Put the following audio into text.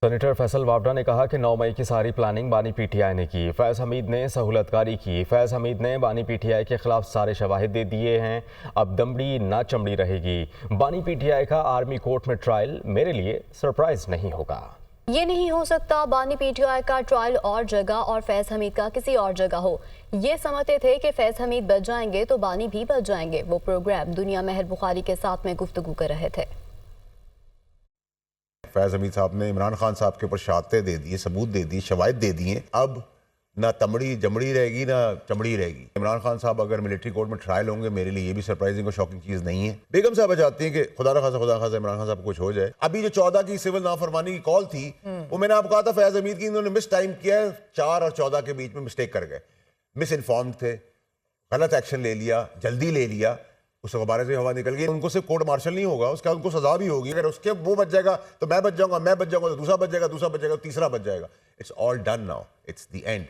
Senator Faisal Vawda ने कहा कि 9 मई की सारी प्लानिंग बानी पीटीआई ने की। फैज़ हमीद ने सहूलतकारी की। फैज़ हमीद ने बानी पीटीआई के खिलाफ सारे शवाहिद दे दिए हैं। अब दमड़ी ना चमड़ी रहेगी। बानी पीटीआई का आर्मी कोर्ट में ट्रायल मेरे लिए सरप्राइज नहीं होगा। ये नहीं हो सकता बानी पीटीआई का ट्रायल और जगह और फैज़ हमीद का किसी और जगह हो। ये समझते थे कि फैज़ हमीद बच जाएंगे तो बानी भी बच जाएंगे। वो प्रोग्राम दुनिया महर बुखारी के साथ में गुफ्तगू कर रहे थे। फैज़ हमीद साहब ने इमरान खान साहब के ऊपर शहादतें दे दी, सबूत दे दिए, शवाहिद दे दिए। अब ना तमड़ी जमड़ी रहेगी ना चमड़ी रहेगी। इमरान खान साहब अगर मिलिट्री कोर्ट में ट्रायल होंगे, मेरे लिए ये भी सरप्राइजिंग और शॉकिंग चीज नहीं है। बेगम साहब चाहती हैं कि खुदा ना खासा इमरान खान साहब को कुछ हो जाए। अभी जो 14 की सिविल नाफरमानी की कॉल थी, वो मैंने आपको कहा था फैज़ हमीद की इन्होंने मिस टाइम किया है। 4 और 14 के बीच में मिस्टेक कर गए, मिस इन्फॉर्म्ड थे, गलत एक्शन ले लिया, जल्दी ले लिया, उस गुब्बारे से हवा निकल गई। उनको सिर्फ कोर्ट मार्शल नहीं होगा, उसका उनको सजा भी होगी। अगर उसके वो बच जाएगा तो मैं बच जाऊंगा, मैं बच जाऊंगा तो दूसरा बच जाएगा, दूसरा बच जाएगा तो तीसरा बच जाएगा। It's all done now, it's the end.